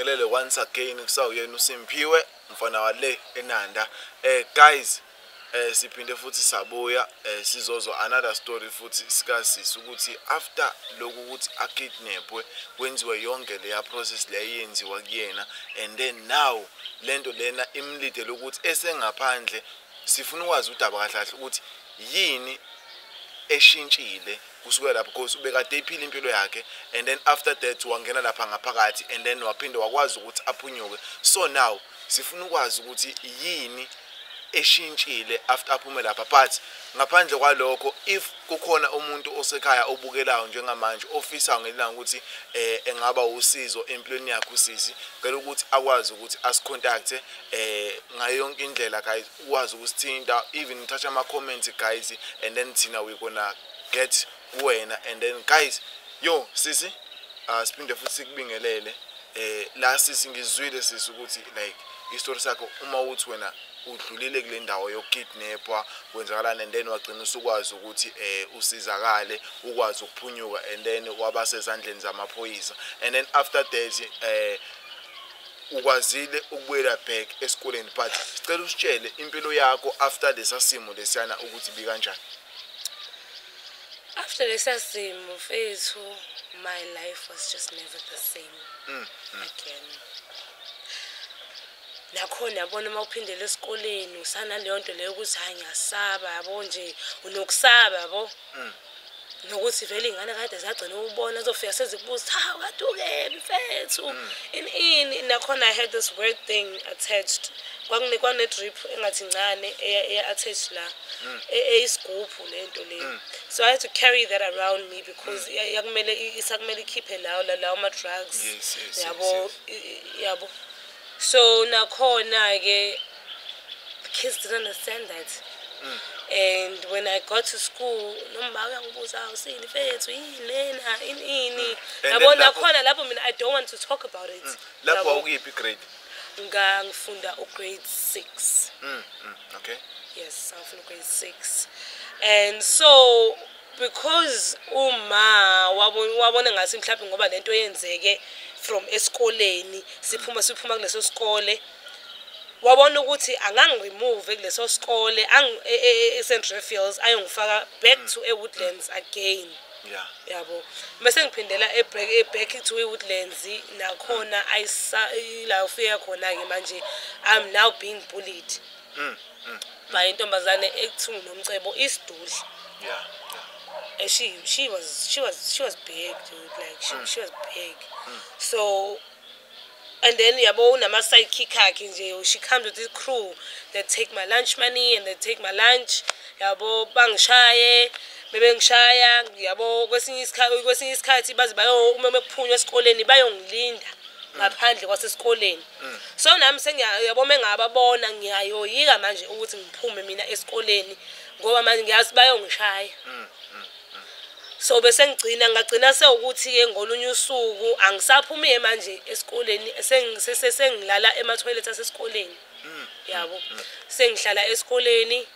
sibingelele once again kusawuyena uSimphiwe mfana wale eNanda. Guys, siphinde futhi sabuya sizozwa another story futhi sikasisi ukuthi after lokhu ukuthi akidnapwe kwenziwe yonke leya process leyenziwa kuyena, and then now lento lena imlide lokuthi esengaphandle sifuna ukwazi udaba kahle ukuthi yini eshintshile kusukela lapho because ubekade iphila impilo yakhe, and then after that wangena lapha ngaphakathi, and then waphinde wakwazi ukuthi aphunyuke. So now sifuna ukwazi ukuthi yini eshintshile after aphume lapha, but ngaphandle kwalokho if kukhona umuntu osekhaya obukelayo njengamanje ofisa ngelanga ukuthi engaba usizo empilweni yakhe usisi, ngicela ukuthi akwazi ukuthi asicontacte ngayo yonke indlela guys, ukwazi ukusithinta, even touch ama comments guys, and then thina we gonna get kuwena. And then guys, yo sisi siphinde futhi sikubingelele la sisi, ngizwile sisi ukuthi like istory sakho uma uthi wena udlulile kule ndawo yokidnapwa kwenzakalana, and then wagcina usukwazi ukuthi usizakale ukwazi ukuphunyuka, and then waba sezandleni zamaphoyisa, and then after that ukwazile ukubuyela back esikoleni. But sicela usitshele impilo yakho after lesasimo lesiyana ukuthi bikanjani. After lesasimo fethu, my life was just never the same again. Nakhona yabona mawuphindele esikoleni usana leyo nto leyo ukuthi hayi ngiyasaba yabo, nje unokusaba yabo, nokuthi vele ingane kade zagcina ubona zofika sezikubuza ha waduke mfethu ini nakhona. I had this weird thing attached kwakunikwa ne drip engathi ncane attached la eyisigubhu lento leyo, so I had to carry that around me because yakumele isakumele ikhiphe lawo ma drugs yabo. So nakhona ke kids didn't understand that. And when I got to school, nomba ngibuza usini fethu yinena ini yabo, nakhona lapho mina I don't want to talk about it. Lapho ukuphi grade? Ngifunda grade 6. Okay. Yes, I'm from grade 6. And so because uma wabona ngasi mhlawumbe ngoba lento yenzeke from esikoleni siphuma kuleso sikole, wabona ukuthi angangiremove kuleso sikole eCentral Fields ayongifaka back to eWoodlands again. Yabo, bese ngiphindela back to eWoodlands nakhona la ufika khona ke manje I'm now being bullied by intombazane ekuthiwa uNomcebo isidudla. And she was big, dude. Like she was big. So, and then yabo nama sidekick akhe nje, she comes with this crew that take my lunch money and they take my lunch. Yabo bangishaye, bebe ngishaya yabo, kwesinye isikhathi bazi bayo uma bekuphunywa esikoleni bayongilinda ngaphandle kwasesikoleni. So nami sengiyabo mengababona ngiyayoyika manje ukuthi ngiphume mina esikoleni ngoba manje ngiyazi bayongishaya. So bese ngagcina sewukuthi ke ngolunye usuku angisaphumile manje esikoleni, sengilala ema toilet asesikoleni yabo, sengihlala esikoleni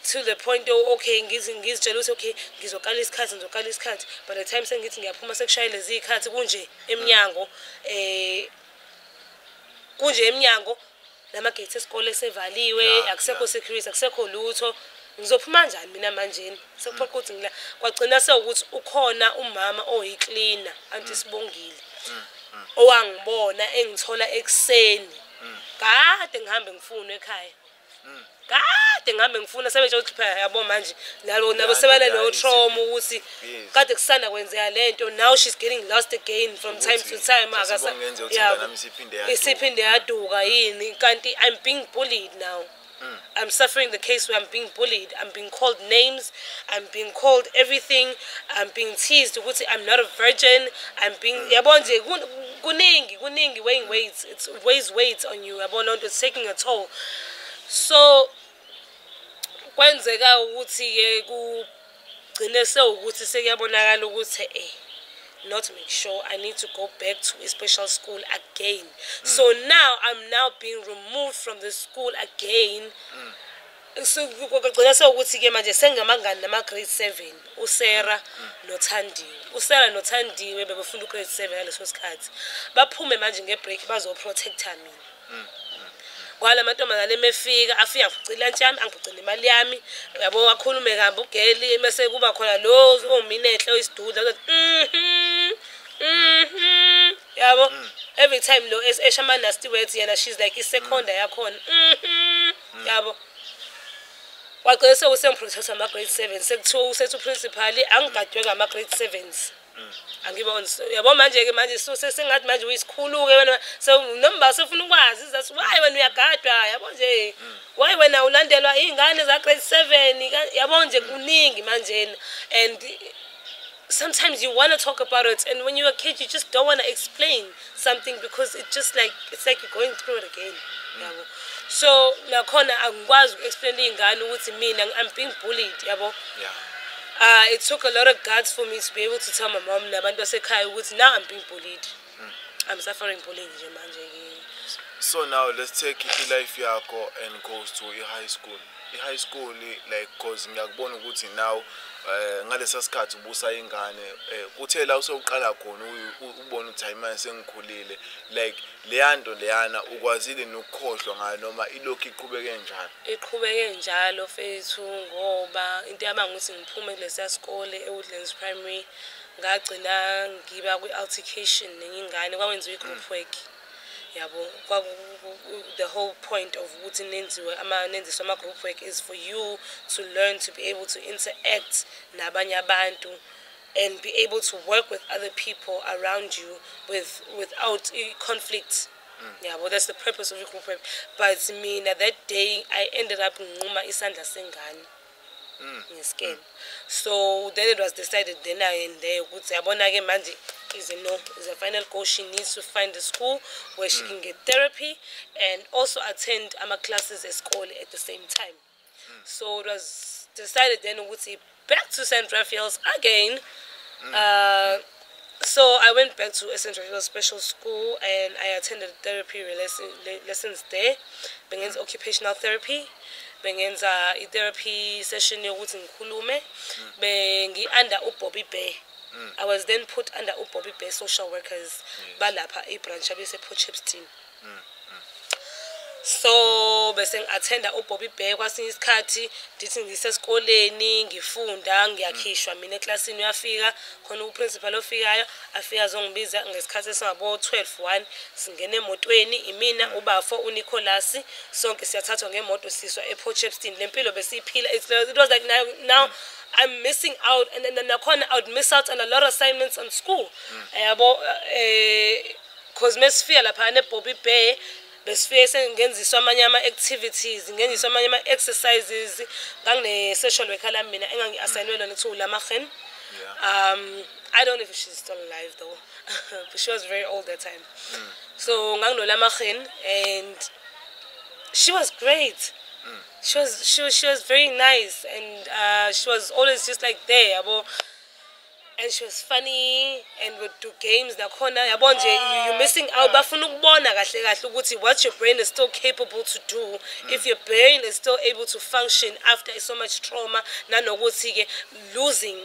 to the point okay ngizitshela ukuthi okay ngizokala isikhathi, by the time sengithi ngiyaphuma sekushayile izikhathi kunje eminyango nama gates esikole sevaliwe, akusekho security, akusekho lutho. Ngizophuma kanjani mina manje? Sekuphoqa ukuthi kwagcina sewukuthi ukhona umama oyicleaner anti Sibongile owangibona engithola ekseni, kade ngihambe ngifuna ekhaya, kade ngihambe ngifuna sebenje ukuthi phela yabo manje nabo sebala no trauma ukuthi kade kusanda kwenzeka lento. Now she's getting lost again from time to time, akasa isiphinde yaduka yini, kanti I'm being bullied now. I'm suffering the case where I'm being bullied. I'm being called names. I'm being called everything. I'm being teased. I'm not a virgin. I'm being kuningi weighing weights. It weighs weight on you. It's taking a toll. So kwenzeka ukuthi ke kugcine sewukuthi sekuyabonakala ukuthi not to make sure I need to go back to a special school again. So now I'm now being removed from the school again Kugcina sewukuthi-ke manje sengamangani nama-grade 7 uSarah noThandiwe. uSarah noThandiwe bebefunda u-grade 7 ngaleso sikhathi. Baphume manje ngebreak bazoprotecta mina. Kwala amantombazane emefika afika aphuca ilunch yami angiphucela imali yami. Yabo wakhulume kabi ugeli bese kuba khona lo ominehle oyisidudla yabo every time lo esha ama nasty words yena she's like iseconda yakhona yabo. Wagcina sewusemprotector ama-grade 7 sekuthiwa usethu principal angigadwe ngama-grade 7s. Angibona yabo manje-ke manje sesengathi manje uyisikhulu-ke wena noma sefuna ukwazi zathi why wena uyagadwa yabo nje why wena ulandelwa iy'ngane za-grade 7 yabo nje kuningi manjena. And sometimes you want to talk about it, and when you're a kid you just don't want to explain something because it's like you're going through it again. Yabo. So nakhona angikwazi uku-explain iy'ngane ukuthi mina I'm being bullied yabo. It took a lot of guts for me to be able to tell my mom nabantu basekhaya ukuthi now I'm being bullied. I'm suffering bullying nje manje. So now let's take life yakho and goes to high school. High school like cause ngiyakubona ukuthi now ngalesa sikhathi ubusa ingane kuthe la usowuqala khona ubona ukuthi hayimanje sengikhulile like leyanto leyana ukwazile nokukhohlwa ngayo noma ilokhu iqhubeke njalo. Iqhubeke njalo fethu ngoba into yabanga ukuthi ngiphume kulesiya sikole eWoodlands Primary ngagcina ngiba kwi-altercation nenye ingane kwakwenziwa i-group work. Yabo the whole point of ukuthi nenziswa ama-group work is for you to learn to be able to interact nabanye abantu and be able to work with other people around you without conflict. Yabo that's the purpose of the group work. But mina that day I ended up nquma isandla sengane ngescan. So then it was decided then and there ukuthi yabona-ke manje is a final goal. She needs to find a school where she can get therapy and also attend classes at school at the same time. So it was decided then ukuthi back to St. Raphael's again. So I went back to St. Raphael's Special School and I attended therapy lessons there. Bengenza occupational therapy. Bengenza therapy session yokuthi ngikhulume. Bengi under uBobby Bear. I was then put under uBobby Bear social workers balapha ibranch abese Port Shepstone. So bese ngi-attenda uBobby Bear kwasinye isikhathi ndithi ngisesikoleni ngifunda ngiyakhishwa mina eklasini uyafika khona uprincipal ofikayo afika azongibiza ngesikhathi esingabo 12:01 singena emotweni imina ubafo uNicholas sonke siyathathwa ngemoto siswa ePort Shepstone lempilo besiyiphila. It was like now I'm missing out and then nakhona I would miss out on a lot of assignments on school yabo cause mesifika lapha neBobby Bear besifike sengenziswa amanye ama-activities ngenziswa amanye ama-exercises ngangine-social worker lami mina engangi-assignwelwa nekuthiwa uLamagen. I don't know if she's still alive though but she was very old that time. So nganginoLamagen and she was great. She was very nice and she was always just like there yabo. And she was funny and would do games nakhona yabo nje you're missing out bafuna ukubona kahle kahle ukuthi what your brain is still capable to do if your brain is still able to function after so much trauma nanokuthi ke losing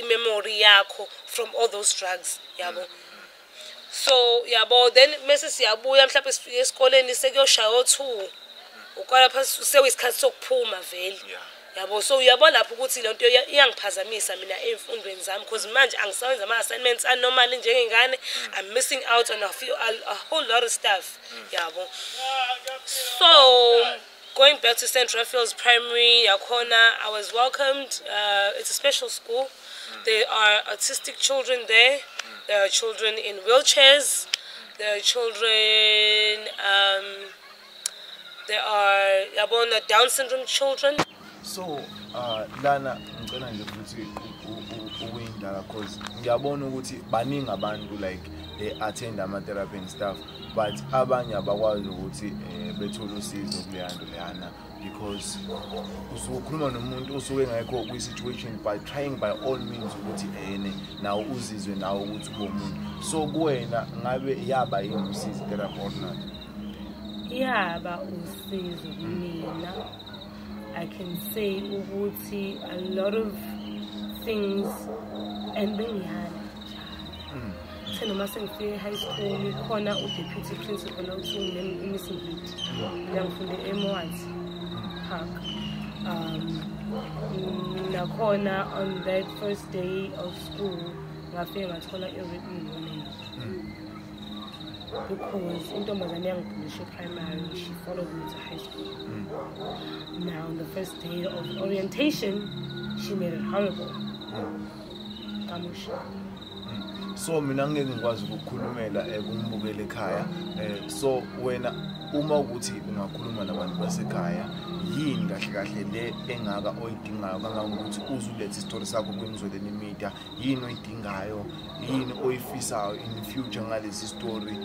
memory yakho from all those drugs yabo. So yabo then mase siyabuya mhlawumbe sifike esikoleni sekuyoshaya o2 ukwala phasi seyisikhathi sokuphuma vele yabo. So uyabona lapho ukuthi lento iyangiphazamisa mina emfundweni zami because manje angisawenza ama-assignments anormal njengengane. I'm missing out on a whole lot of stuff yabo. So going back to St. Raphael's Primary yakhona I was welcomed. It's a special school. There are autistic children there. There are children in wheelchairs. There are children there are yabona Down syndrome children. So lana ngicela nje ukuthi ukuyindala because ngiyabona ukuthi baningi abantu like attend ama-therapy and stuff but abanye abakwazi ukuthi bethole usizo kuleyanto leyana because usukhuluma nomuntu osuke ngekho kwi-situation but trying by all means ukuthi nawo uzizwe nawo ukuthi umuntu. So kuwena ngabe yaba yini usizo therapy or not? Yaba usizo kumina. I can say ukuthi a lot of things and bengihana senoma sengifike high school khona u-deputy principal othi uMsingidi ngifunde eMoat Park nakhona on that first day of school ngafike ngathola i-written warning because intombazane yangipulishe primary, she followed me to high school. Now on the first day of orientation she made it horrible. Kamusha. So mina ngeke ngikwazi ukukhulumela kumbukele ekhaya so wena uma ukuthi ungakhuluma nabantu basekhaya yini kahle kahle le engaka oyidingayo kangangokuthi uzulethe istory sakho kwimizweleni media yini oyidingayo yini oyifisayo in the future ngalesi story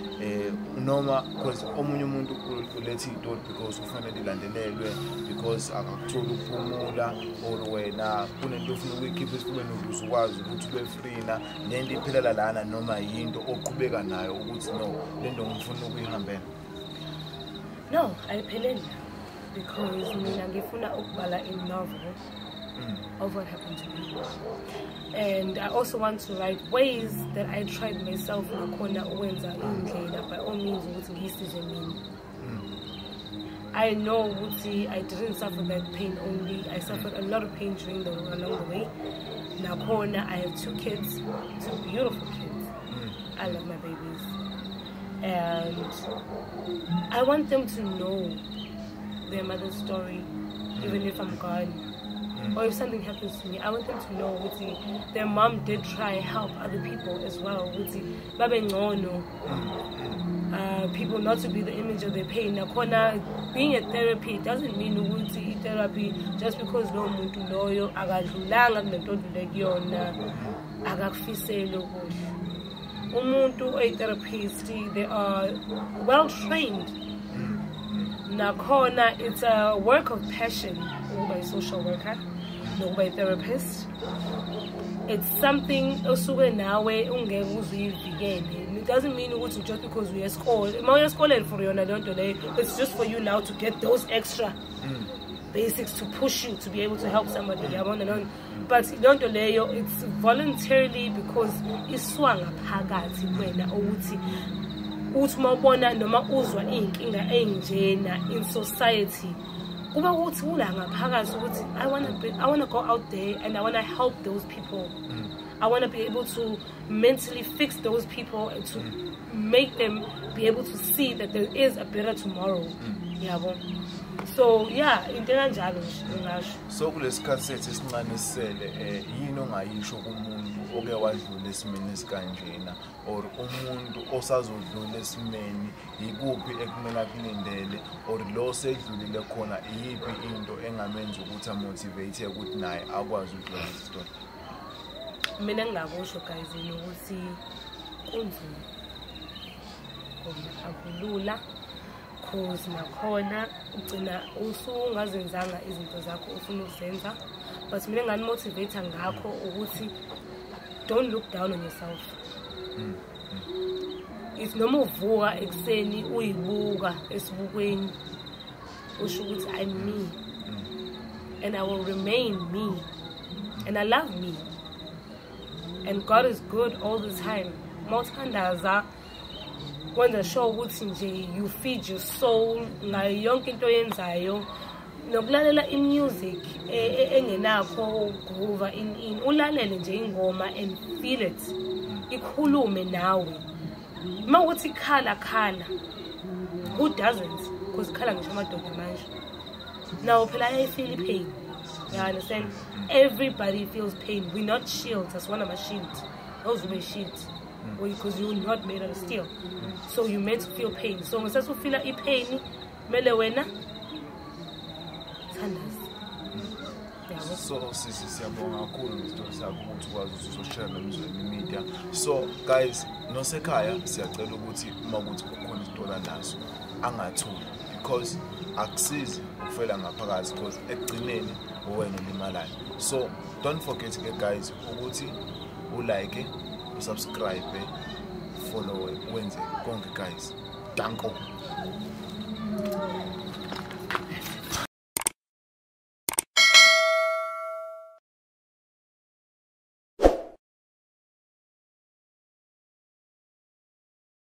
noma because omunye umuntu ulethe istory because ufanele ilandelelwe because akakutholi ukuphumula or wena kunento ofuna ukuyikhipha esifubeni ukuze ukwazi ukuthi ube free na lento iphelela lana noma yinto oqhubeka nayo ukuthi no lento ngifuna ukuyihambela. No, ayipheleli because mina ngifuna ukubala a novel of what happened to me. And I also want to write ways that I tried myself nakhona ukwenza indlela by all means ukuthi ngisize mina. I know ukuthi I didn't suffer that pain only. I suffered a lot of pain along the way. Nakhona I have 2 kids, 2 beautiful kids. I love my babies. And I want them to know their mother's story, even if I'm gone. Or if something happens to me, I want them to know ukuthi their mom did try help other people as well. Ukuthi babe ngcono. People not to be the image of their pain. Nakhona being a therapy doesn't mean ukuthi therapy just because lo muntu loyo akadlulanga kunento odlule kuyona akakufiseli kuhle. Umuntu oyi-therapist, they are well trained. Nakhona it's a work of passion. Ukuba a social worker, nokuba a therapist. It's something osuke nawe ungeke uzivikele. It doesn't mean ukuthi just because we are school. Uma uyeskoleni for yona lonto leyo, it's just for you now to get those extra basics to push you to be able to help somebody. But lonto leyo, it's voluntarily because iswa ngaphakathi wena ukuthi mawubona noma uzwa inkinga enjena in society kuba ukuthi ula ngaphakathi ukuthi I want to go out there and I want to help those people. I want to be able to mentally fix those people and to make them be able to see that there is a better tomorrow. So yeah, into kanjalo ngisho. So kulesikhathi sethu esincane yini ongayisho kumuntu oke wadlula esimeni esikanjena or umuntu osazodlula esimeni yikuphi ekumele akulindele or lo sedlulile khona iyiphi into engamenza ukuthi amotivate ukuthi naye akwazi ukudlula istory? Mina ngingakusho guys ukuthi kunzima akulula cause nakhona ugcina usungazenzanga izinto zakho ufuna ukuzenza, but mina nganimotivate ngakho ukuthi don't look down on yourself. If noma uvuka ekseni uyibuka esibukweni usho ukuthi I'm me and I will remain me and I love me and God is good all the time. Mawuthandaza wenza sure ukuthi nje you feed your soul ngayo yonke into oyenzayo nokulalela imusic engenakho groove in ulalele nje ingoma and feel it ikhulume nawe mawuthi khala who doesn't because khala ngisho amadoda manje now phela I feel pain. You understand? Everybody feels pain. We're not shields. That's one of my shields. Those were shields. Because you're not made of steel. So you're meant to feel pain. So when you feel like pain, mele wena so siyabonga kakhulu ngestory sakho ukuthi ukwazi ukuthi uzoshare nomzweni media. So guys, nosekhaya siyacela ukuthi uma ukuthi ukhona istory naso angathuli because akusizi ukufela ngaphakathi because ekugcineni wena ulimalayo. So don't forget guys ukuthi ulike, usubscribe, follow, wenze konke guys. Danko.